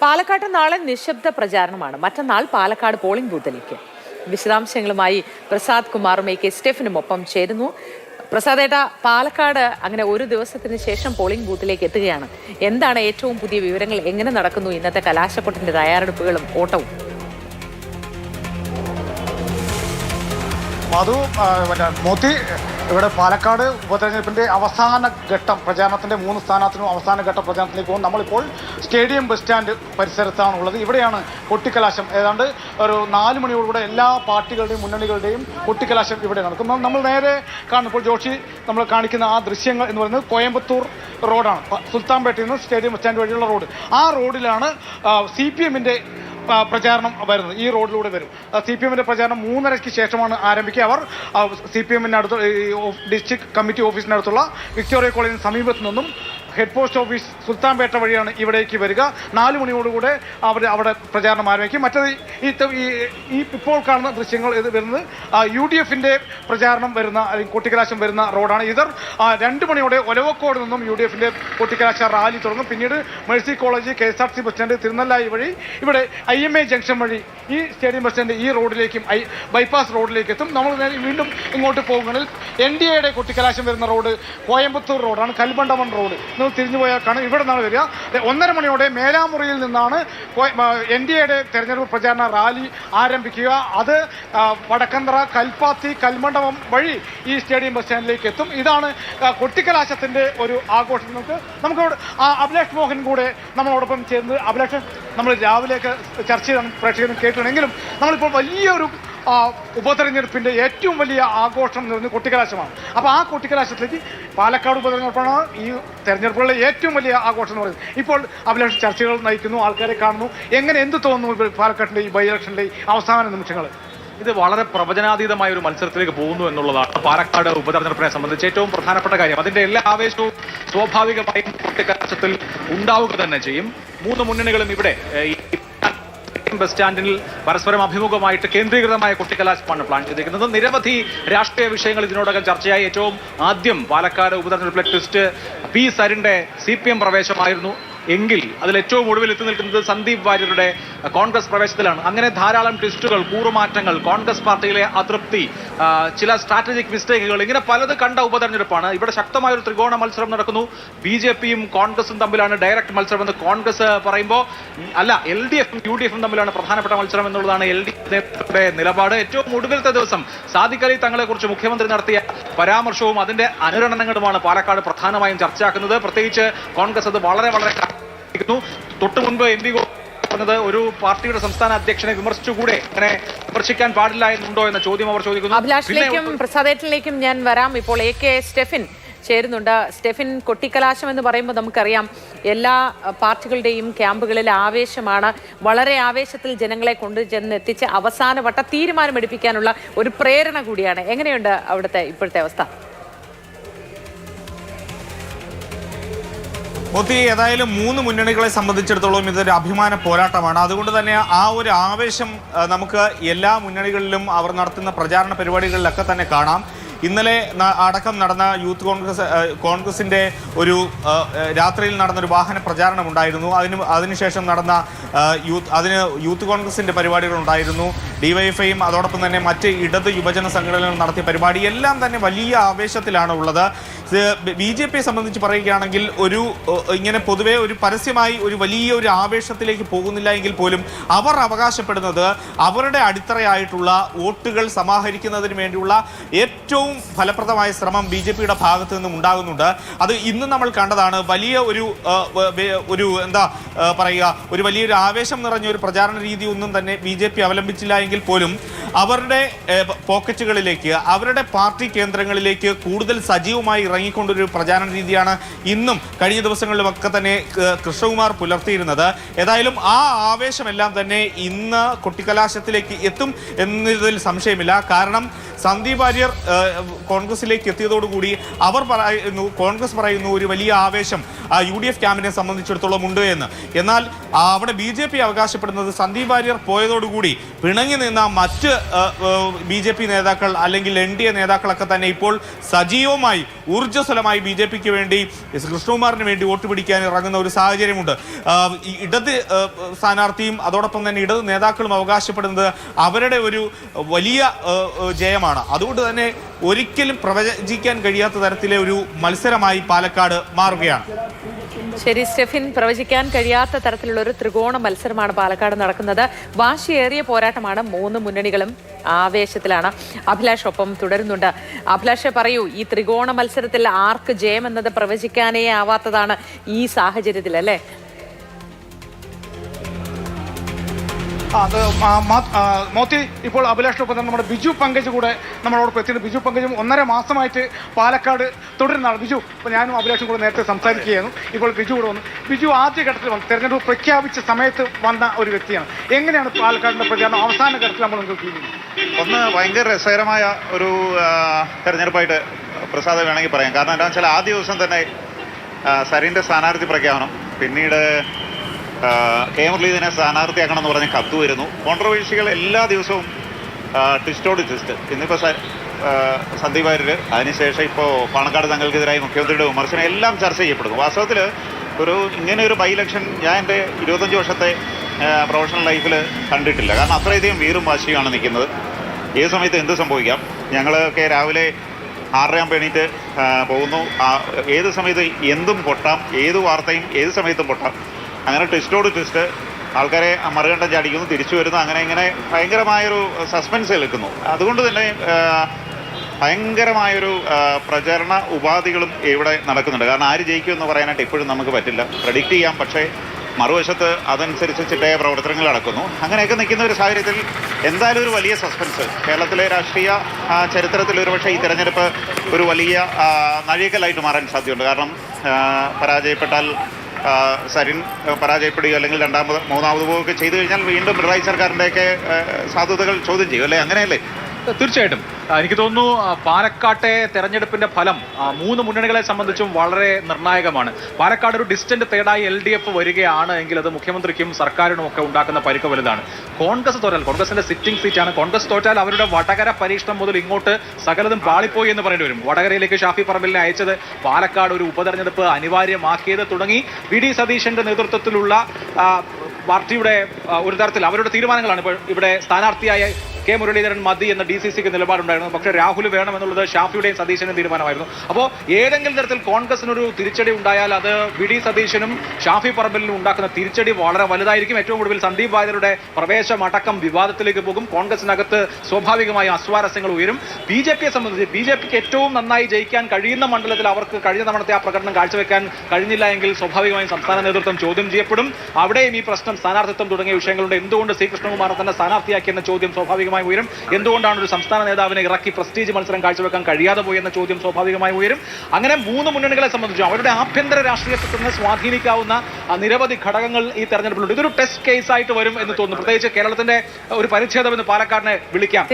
പാലക്കാട്ട് നാളെ നിശബ്ദ പ്രചാരണമാണ്. മറ്റന്നാൾ പാലക്കാട് പോളിംഗ് ബൂത്തിലേക്ക്. വിശദാംശങ്ങളുമായി പ്രസാദ് കുമാറും AK സ്റ്റെഫിനും ഒപ്പം ചേരുന്നു. പ്രസാദ് ഏട്ടാ, പാലക്കാട് അങ്ങനെ ഒരു ദിവസത്തിന് ശേഷം പോളിംഗ് ബൂത്തിലേക്ക് എത്തുകയാണ്. എന്താണ് ഏറ്റവും പുതിയ വിവരങ്ങൾ? എങ്ങനെ നടക്കുന്നു ഇന്നത്തെ കലാശക്കൊട്ടിന്റെ തയ്യാറെടുപ്പുകളും ഓട്ടവും? മോദി ഇവിടെ പാലക്കാട് ഉപതെരഞ്ഞെടുപ്പിന്റെ അവസാന ഘട്ടം പ്രചാരണത്തിന്റെ 3 സ്ഥാനാർത്ഥിനും അവസാന ഘട്ട പ്രചാരണത്തിലേക്ക് പോകും. നമ്മളിപ്പോൾ സ്റ്റേഡിയം ബസ് സ്റ്റാൻഡ് പരിസരത്താണ് ഉള്ളത്. ഇവിടെയാണ് കൊട്ടിക്കലാശം. ഏതാണ്ട് ഒരു 4 മണിയോടുകൂടെ എല്ലാ പാർട്ടികളുടെയും മുന്നണികളുടെയും കൊട്ടിക്കലാശം ഇവിടെ നടക്കും. നമ്മൾ നേരെ കാണുമ്പോൾ ജോഷി നമ്മൾ കാണിക്കുന്ന ആ ദൃശ്യങ്ങൾ എന്ന് പറയുന്നത് കോയമ്പത്തൂർ റോഡാണ്. സുൽത്താൻപേട്ടയിൽ നിന്ന് സ്റ്റേഡിയം ബസ് സ്റ്റാൻഡ് വഴിയുള്ള റോഡ്. ആ റോഡിലാണ് CPM-ന്റെ പ്രചാരണം വരുന്നത്. ഈ റോഡിലൂടെ വരും. CPM-ന്റെ പ്രചാരണം 3:30-ക്ക് ശേഷമാണ് ആരംഭിക്കുക. അവർ CPM-ന്റെ അടുത്ത് ഡിസ്ട്രിക്ട് കമ്മിറ്റി ഓഫീസിനടുത്തുള്ള വിക്ടോറിയ കോളേജിന് സമീപത്തു നിന്നും ഹെഡ് പോസ്റ്റ് ഓഫീസ് സുൽത്താൻപേട്ട വഴിയാണ് ഇവിടേക്ക് വരിക. 4 മണിയോടുകൂടെ അവിടെ പ്രചാരണം ആരംഭിക്കും. മറ്റത് ഈ ഇപ്പോൾ കാണുന്ന ദൃശ്യങ്ങൾ ഇത് വരുന്നത് UDF-ന്റെ പ്രചാരണം വരുന്ന അല്ലെങ്കിൽ കൊട്ടിക്കലാശം വരുന്ന റോഡാണ്. ഇതർ 2 മണിയോടെ ഒലവക്കോട് നിന്നും UDF-ന്റെ കൊട്ടിക്കലാശ റാലി തുടങ്ങും. പിന്നീട് Mercy college, KSRTC bus stand, Thirunellai വഴി ഇവിടെ IMA ജംഗ്ഷൻ വഴി ഈ സ്റ്റേഡിയം ബസ് സ്റ്റാൻഡ് ഈ റോഡിലേക്കും ബൈപ്പാസ് റോഡിലേക്ക് എത്തും. നമ്മൾ വീണ്ടും ഇങ്ങോട്ട് പോകുകയാണെങ്കിൽ NDA-യുടെ കൊട്ടിക്കലാശം വരുന്ന റോഡ് കോയമ്പത്തൂർ റോഡാണ്. കൽബണ്ടവൻ റോഡ് തിരിഞ്ഞു പോയാൽ കാണും. ഇവിടെ നിന്നാണ് വരിക. 1:30 മണിയോടെ മേലാമുറിയിൽ നിന്നാണ് NDA-യുടെ തെരഞ്ഞെടുപ്പ് പ്രചാരണ റാലി ആരംഭിക്കുക. അത് വടക്കന്തറ, കൽപ്പാത്തി, കൽമണ്ഡപം വഴി ഈ സ്റ്റേഡിയം ബസ് സ്റ്റാൻഡിലേക്ക് എത്തും. ഇതാണ് കൊട്ടിക്കലാശത്തിന്റെ ഒരു ആഘോഷം. നമുക്ക് അഭിലാഷ് മോഹൻ കൂടെ നമ്മളോടൊപ്പം ചേർന്ന്. അഭിലാഷ്, നമ്മൾ രാവിലെയൊക്കെ ചർച്ച ചെയ്താണ് പ്രേക്ഷകരും കേട്ടിട്ടുണ്ടെങ്കിലും നമ്മളിപ്പോൾ വലിയൊരു ഉപതെരഞ്ഞെടുപ്പിന്റെ ഏറ്റവും വലിയ ആഘോഷം എന്ന് പറയുന്നത് കൊട്ടിക്കലാശമാണ്. അപ്പോൾ ആ കൊട്ടിക്കലാശത്തിലേക്ക് പാലക്കാട് ഉപതെരഞ്ഞെടുപ്പാണ് ഈ തെരഞ്ഞെടുപ്പുകളിലെ ഏറ്റവും വലിയ ആഘോഷം എന്ന് പറയുന്നത്. ഇപ്പോൾ അഭിലാഷ് ചർച്ചകൾ നയിക്കുന്നു, ആൾക്കാരെ കാണുന്നു. എന്ത് തോന്നുന്നു പാലക്കാടിന്റെ ഈ ബൈ ഇലക്ഷന്റെ അവസാന നിമിഷങ്ങൾ? ഇത് വളരെ പ്രവചനാതീതമായ ഒരു മത്സരത്തിലേക്ക് പോകുന്നു എന്നുള്ളതാണ് പാലക്കാട് ഉപതെരഞ്ഞെടുപ്പിനെ സംബന്ധിച്ച് ഏറ്റവും പ്രധാനപ്പെട്ട കാര്യം. അതിന്റെ എല്ലാ ആവേശവും സ്വാഭാവികമായും കൊട്ടിക്കലാശത്തിൽ ഉണ്ടാവുക തന്നെ ചെയ്യും. 3 മുന്നണികളും ഇവിടെ ബസ് സ്റ്റാൻഡിൽ പരസ്പരം അഭിമുഖമായിട്ട് കേന്ദ്രീകൃതമായ കൊട്ടിക്കലാശമാണ് പ്ലാൻ ചെയ്തിരിക്കുന്നത്. നിരവധി രാഷ്ട്രീയ വിഷയങ്ങൾ ഇതിനോടകം ചർച്ചയായി. ഏറ്റവും ആദ്യം പാലക്കാട് ഉപതെരഞ്ഞെടുപ്പിലെ ട്വിസ്റ്റ് P. സരിന്റെ CPM പ്രവേശമായിരുന്നു എങ്കിൽ അതിൽ ഏറ്റവും ഒടുവിൽ എത്തി നിൽക്കുന്നത് സന്ദീപ് വാര്യരുടെ കോൺഗ്രസ് പ്രവേശത്തിലാണ്. അങ്ങനെ ധാരാളം ട്വിസ്റ്റുകൾ, കൂറുമാറ്റങ്ങൾ, കോൺഗ്രസ് പാർട്ടിയിലെ അതൃപ്തി, ചില സ്ട്രാറ്റജിക് മിസ്റ്റേക്കുകൾ, ഇങ്ങനെ പലത് കണ്ട ഉപതെരഞ്ഞെടുപ്പാണ്. ഇവിടെ ശക്തമായ ഒരു ത്രികോണ മത്സരം നടക്കുന്നു. BJP-യും കോൺഗ്രസും തമ്മിലാണ് ഡയറക്റ്റ് മത്സരം എന്ന് കോൺഗ്രസ് പറയുമ്പോൾ, അല്ല, LDF-ഉം UDF-ഉം തമ്മിലാണ് പ്രധാനപ്പെട്ട മത്സരം എന്നുള്ളതാണ് LDF-യുടെ നിലപാട്. ഏറ്റവും ഒടുവിലത്തെ ദിവസം സാദിഖ് അലി തങ്ങളെ കുറിച്ച് മുഖ്യമന്ത്രി നടത്തിയ പരാമർശവും അതിന്റെ അനുരണനങ്ങളുമാണ് പാലക്കാട് പ്രധാനമായും ചർച്ചയാക്കുന്നത്. പ്രത്യേകിച്ച് കോൺഗ്രസ് അത് വളരെ തൊട്ടു മുൻപ് MP പറഞ്ഞത് ഒരു പാർട്ടിയുടെ സംസ്ഥാന അധ്യക്ഷനെ വിമർശിച്ചുകൂടെ, അങ്ങനെ വിമർശിക്കാൻ പാടില്ല എന്നുണ്ടോ എന്ന ചോദ്യം അവർ ചോദിക്കുന്നു. അഭിലാഷിലേക്കും പ്രസാദേട്ടിലേക്കും ഞാൻ വരാം. ഇപ്പോൾ AK സ്റ്റെഫിൻ ചേരുന്നുണ്ട്. സ്റ്റെഫിൻ, കൊട്ടിക്കലാശം എന്ന് പറയുമ്പോൾ നമുക്കറിയാം എല്ലാ പാർട്ടികളുടെയും ക്യാമ്പുകളിൽ ആവേശമാണ്. വളരെ ആവേശത്തിൽ ജനങ്ങളെ കൊണ്ടുചെന്ന് എത്തിച്ച് അവസാനവട്ട തീരുമാനമെടുപ്പിക്കാനുള്ള ഒരു പ്രേരണ കൂടിയാണ്. എങ്ങനെയുണ്ട് അവിടുത്തെ ഇപ്പോഴത്തെ അവസ്ഥ? മോദി, ഏതായാലും 3 മുന്നണികളെ സംബന്ധിച്ചിടത്തോളം ഇതൊരു അഭിമാന പോരാട്ടമാണ്. അതുകൊണ്ട് തന്നെ ആ ഒരു ആവേശം നമുക്ക് എല്ലാ മുന്നണികളിലും അവർ നടത്തുന്ന പ്രചാരണ പരിപാടികളിലൊക്കെ തന്നെ കാണാം. ഇന്നലെ അടക്കം നടന്ന കോൺഗ്രസിന്റെ ഒരു രാത്രിയിൽ നടന്നൊരു വാഹന പ്രചാരണം ഉണ്ടായിരുന്നു. അതിനുശേഷം നടന്ന യൂത്ത് കോൺഗ്രസിന്റെ പരിപാടികൾ ഉണ്ടായിരുന്നു. DYFIയും അതോടൊപ്പം തന്നെ മറ്റ് ഇടത് യുവജന സംഘടനകൾ നടത്തിയ പരിപാടി എല്ലാം തന്നെ വലിയ ആവേശത്തിലാണ് ഉള്ളത്. BJPയെ സംബന്ധിച്ച് പറയുകയാണെങ്കിൽ ഇങ്ങനെ പൊതുവെ ഒരു പരസ്യമായി ഒരു വലിയ ഒരു ആവേശത്തിലേക്ക് പോകുന്നില്ല എങ്കിൽ പോലും അവർ അവകാശപ്പെടുന്നത് അവരുടെ അടിത്തറയായിട്ടുള്ള വോട്ടുകൾ സമാഹരിക്കുന്നതിന് വേണ്ടിയുള്ള ഏറ്റവും ഫലപ്രദമായ ശ്രമം BJPയുടെ ഭാഗത്തു നിന്നും ഉണ്ടാകുന്നുണ്ട്. അത് ഇന്ന് നമ്മൾ കണ്ടതാണ്. വലിയ ഒരു എന്താ പറയുക, ഒരു വലിയൊരു ആവേശം നിറഞ്ഞ ഒരു പ്രചാരണ രീതി ഒന്നും തന്നെ BJP അവലംബിച്ചില്ല എങ്കിൽ പോലും അവരുടെ പോക്കറ്റുകളിലേക്ക്, അവരുടെ പാർട്ടി കേന്ദ്രങ്ങളിലേക്ക് കൂടുതൽ സജീവമായി ഇറങ്ങിക്കൊണ്ടൊരു പ്രചാരണ രീതിയാണ് ഇന്നും കഴിഞ്ഞ ദിവസങ്ങളിലുമൊക്കെ തന്നെ കൃഷ്ണകുമാർ പുലർത്തിയിരുന്നത്. ഏതായാലും ആ ആവേശമെല്ലാം തന്നെ ഇന്ന് കൊട്ടിക്കലാശത്തിലേക്ക് എത്തും എന്നതിൽ സംശയമില്ല. കാരണം സന്ദീപ് വാര്യർ കോൺഗ്രസിലേക്ക് എത്തിയതോടുകൂടി കോൺഗ്രസ് പറയുന്നു ഒരു വലിയ ആവേശം UDF ക്യാമ്പിനെ സംബന്ധിച്ചിടത്തോളം ഉണ്ട് എന്ന്. എന്നാൽ അവിടെ BJP അവകാശപ്പെടുന്നത് സന്ദീപ് വാര്യർ പോയതോടുകൂടി പിണങ്ങി നിന്ന മറ്റ് BJP നേതാക്കൾ അല്ലെങ്കിൽ NDA നേതാക്കളൊക്കെ തന്നെ ഇപ്പോൾ സജീവമായി ഊർജ്ജസ്വലമായി BJPക്ക് വേണ്ടി കൃഷ്ണകുമാറിന് വേണ്ടി വോട്ട് പിടിക്കാൻ ഇറങ്ങുന്ന ഒരു സാഹചര്യമുണ്ട്. ഇടത് സ്ഥാനാർത്ഥിയും അതോടൊപ്പം തന്നെ ഇടത് നേതാക്കളും അവകാശപ്പെടുന്നത് അവരുടെ ഒരു വലിയ ജയമാണ്. അതുകൊണ്ട് തന്നെ ഒരിക്കലും പ്രവചിക്കാൻ കഴിയാത്ത തരത്തിലെ ഒരു മത്സരമായി പാലക്കാട് മാറുകയാണ്. ശരി സ്റ്റെഫിൻ, പ്രവചിക്കാൻ കഴിയാത്ത തരത്തിലുള്ള ഒരു ത്രികോണ മത്സരമാണ് പാലക്കാട് നടക്കുന്നത്. വാശിയേറിയ പോരാട്ടമാണ്. മൂന്ന് മുന്നണികളും ആവേശത്തിലാണ്. അഭിലാഷ് ഒപ്പം തുടരുന്നുണ്ട്. അഭിലാഷ് പറയൂ, ഈ ത്രികോണ മത്സരത്തിൽ ആർക്ക് ജയം എന്നത് പ്രവചിക്കാനേ ആവാത്തതാണ് ഈ സാഹചര്യത്തിൽ, അല്ലേ? അത് മോത്തി, ഇപ്പോൾ അഭിലാഷിനൊപ്പം തന്നെ നമ്മുടെ ബിജു പങ്കജ് കൂടെ നമ്മളോടൊപ്പം എത്തിയിട്ട്, ബിജു പങ്കജും 1.5 മാസമായിട്ട് പാലക്കാട് തുടരുന്നതാണ്. ബിജു, ഇപ്പോൾ ഞാനും അഭിലാഷും കൂടെ നേരത്തെ സംസാരിക്കുകയായിരുന്നു. ഇപ്പോൾ ബിജു കൂടെ വന്നു. ബിജു ആദ്യഘട്ടത്തിൽ വന്നു, തെരഞ്ഞെടുപ്പ് പ്രഖ്യാപിച്ച സമയത്ത് വന്ന ഒരു വ്യക്തിയാണ്. എങ്ങനെയാണ് പാലക്കാടിന്റെ പ്രചാരണം അവസാന ഘട്ടത്തിൽ നമ്മൾ ഫീൽ ചെയ്യുന്നത്? ഒന്ന് ഭയങ്കര രസകരമായ ഒരു തെരഞ്ഞെടുപ്പായിട്ട് പ്രസാദ് വേണമെങ്കിൽ പറയാം. കാരണം എന്താണെന്ന് വെച്ചാൽ ആദ്യ ദിവസം തന്നെ സരിൻ്റെ സ്ഥാനാർത്ഥി പ്രഖ്യാപനം, പിന്നീട് കെ മുരളീധരനെ സ്ഥാനാർത്ഥിയാക്കണം എന്ന് പറഞ്ഞ് കത്ത് വരുന്നു. കോൺട്രവേഴ്സികൾ എല്ലാ ദിവസവും ട്വിസ്റ്റോട് ട്വിസ്റ്റ്. ഇന്നിപ്പോൾ സന്ദീപ് വാര്യർ, അതിനുശേഷം ഇപ്പോൾ പാണക്കാട് തങ്ങൾക്കെതിരായി മുഖ്യമന്ത്രിയുടെ വിമർശനം എല്ലാം ചർച്ച ചെയ്യപ്പെടുന്നു. വാസ്തവത്തിൽ ഇങ്ങനെ ഒരു ബൈ ഇലക്ഷൻ ഞാൻ എൻ്റെ 25 വർഷത്തെ പ്രൊഫഷണൽ ലൈഫിൽ കണ്ടിട്ടില്ല. കാരണം അത്രയധികം വീറും വാശിയുമാണ് നിൽക്കുന്നത്. ഏത് സമയത്ത് എന്ത് സംഭവിക്കാം. ഞങ്ങളൊക്കെ രാവിലെ 6:30 എണീറ്റ് പോകുന്നു. ഏത് സമയത്ത് എന്തും പൊട്ടാം, ഏത് വാർത്തയും ഏത് സമയത്തും പൊട്ടാം. അങ്ങനെ ട്വിസ്റ്റോട് ട്വിസ്റ്റ്, ആൾക്കാരെ മറുകണ്ടം ചാടിക്കുന്നു, തിരിച്ചു വരുന്നു. അങ്ങനെ ഇങ്ങനെ ഭയങ്കരമായൊരു സസ്പെൻസ് നിൽക്കുന്നു. അതുകൊണ്ട് തന്നെ ഭയങ്കരമായൊരു പ്രചരണ ഉപാധികളും ഇവിടെ നടക്കുന്നുണ്ട്. കാരണം ആര് ജയിക്കുമെന്ന് പറയാനായിട്ട് ഇപ്പോഴും നമുക്ക് പറ്റില്ല, പ്രഡിക്റ്റ് ചെയ്യാം. പക്ഷേ മറുവശത്ത് അതനുസരിച്ച് ചിട്ടയായ പ്രവർത്തനങ്ങൾ നടക്കുന്നു. അങ്ങനെയൊക്കെ നിൽക്കുന്ന ഒരു സാഹചര്യത്തിൽ എന്തായാലും ഒരു വലിയ സസ്പെൻസ് കേരളത്തിലെ രാഷ്ട്രീയ ചരിത്രത്തിൽ ഒരുപക്ഷെ ഈ തെരഞ്ഞെടുപ്പ് ഒരു വലിയ നാഴികക്കല്ലായിട്ട് മാറാൻ സാധ്യതയുണ്ട്. കാരണം പരാജയപ്പെട്ടാൽ സരിൻ പരാജയപ്പെടുകയോ അല്ലെങ്കിൽ മൂന്നാമത് പോവുകയൊക്കെ ചെയ്തു കഴിഞ്ഞാൽ വീണ്ടും പിണറായി സർക്കാരിൻ്റെയൊക്കെ സാധ്യതകൾ ചോദ്യം ചെയ്യും, അല്ലേ? അങ്ങനെയല്ലേ? തീർച്ചയായിട്ടും എനിക്ക് തോന്നുന്നു പാലക്കാട്ടെ തെരഞ്ഞെടുപ്പിന്റെ ഫലം 3 മുന്നണികളെ സംബന്ധിച്ചും വളരെ നിർണായകമാണ്. പാലക്കാട് ഒരു ഡിസ്റ്റന്റ് തേർഡായി LDF വരികയാണ് എങ്കിൽ അത് മുഖ്യമന്ത്രിക്കും സർക്കാരിനും ഒക്കെ ഉണ്ടാക്കുന്ന പരിക്ക് വലുതാണ്. കോൺഗ്രസ് തോറ്റാൽ, കോൺഗ്രസിന്റെ സിറ്റിംഗ് സീറ്റാണ്, കോൺഗ്രസ് തോറ്റാൽ അവരുടെ വടകര പരീക്ഷണം മുതൽ ഇങ്ങോട്ട് സകലതും പാളിപ്പോയി എന്ന് പറയേണ്ടി വരും. വടകരയിലേക്ക് ഷാഫി പറമ്പിലിനെ അയച്ചത്, പാലക്കാട് ഒരു ഉപതെരഞ്ഞെടുപ്പ് അനിവാര്യമാക്കിയത് തുടങ്ങി VD സതീശന്റെ നേതൃത്വത്തിലുള്ള പാർട്ടിയുടെ ഒരു തരത്തിൽ അവരുടെ തീരുമാനങ്ങളാണ്. ഇപ്പോൾ ഇവിടെ സ്ഥാനാർത്ഥിയായ കെ മുരളീധരൻ മതി എന്ന DCCക്ക് നിലപാടുണ്ടായിരുന്നു. പക്ഷേ രാഹുൽ വേണമെന്നുള്ളത് ഷാഫിയുടെയും സതീശനും തീരുമാനമായിരുന്നു. അപ്പോൾ ഏതെങ്കിലും തരത്തിൽ കോൺഗ്രസിനൊരു തിരിച്ചടി ഉണ്ടായാൽ അത് VD സതീശനും ഷാഫി പറമ്പലിനും ഉണ്ടാക്കുന്ന തിരിച്ചടി വളരെ വലുതായിരിക്കും. ഏറ്റവും ഒടുവിൽ സന്ദീപ് വാര്യരുടെ പ്രവേശമടക്കം വിവാദത്തിലേക്ക് പോകും. കോൺഗ്രസിനകത്ത് സ്വാഭാവികമായി അസ്വാരസ്യങ്ങൾ ഉയരും. BJPയെ സംബന്ധിച്ച് BJPക്ക് ഏറ്റവും നന്നായി ജയിക്കാൻ കഴിയുന്ന മണ്ഡലത്തിൽ അവർക്ക് കഴിഞ്ഞ തവണത്തെ ആ പ്രകടനം കാഴ്ചവെക്കാൻ കഴിഞ്ഞില്ല എങ്കിൽ സ്വാഭാവികമായും സംസ്ഥാന നേതൃത്വം ചോദ്യം ചെയ്യപ്പെടും. അവിടെയും ഈ പ്രശ്നം സ്ഥാനാർത്ഥിത്വം തുടങ്ങിയ വിഷയങ്ങളുണ്ട്. എന്തുകൊണ്ട് C. കൃഷ്ണകുമാർ തന്നെ സ്ഥാനാർത്ഥിയാക്കിയെന്ന ചോദ്യം സ്വാഭാവികമായി ഉയരും. എന്തുകൊണ്ടാണ് ഒരു സംസ്ഥാന നേതാവിനെ ഇറക്കി പ്രസ്റ്റീജ് മത്സരം കാഴ്ചവെക്കാൻ കഴിയാതെ പോയി എന്ന ചോദ്യം സ്വാഭാവികമായി ഉയരും. അങ്ങനെ 3 മുന്നണികളെ സംബന്ധിച്ചും അവരുടെ ആഭ്യന്തര രാഷ്ട്രീയത്തെ തന്നെ സ്വാധീനിക്കാവുന്ന നിരവധി ഘടകങ്ങൾ ഈ തെരഞ്ഞെടുപ്പിലുണ്ട്. ഇതൊരു ടെസ്റ്റ് കേസ് ആയിട്ട് വരും എന്ന് തോന്നുന്നു. പ്രത്യേകിച്ച് കേരളത്തിന്റെ ഒരു പരിച്ഛേദം എന്ന് പാലക്കാടിനെ വിളിക്കാം.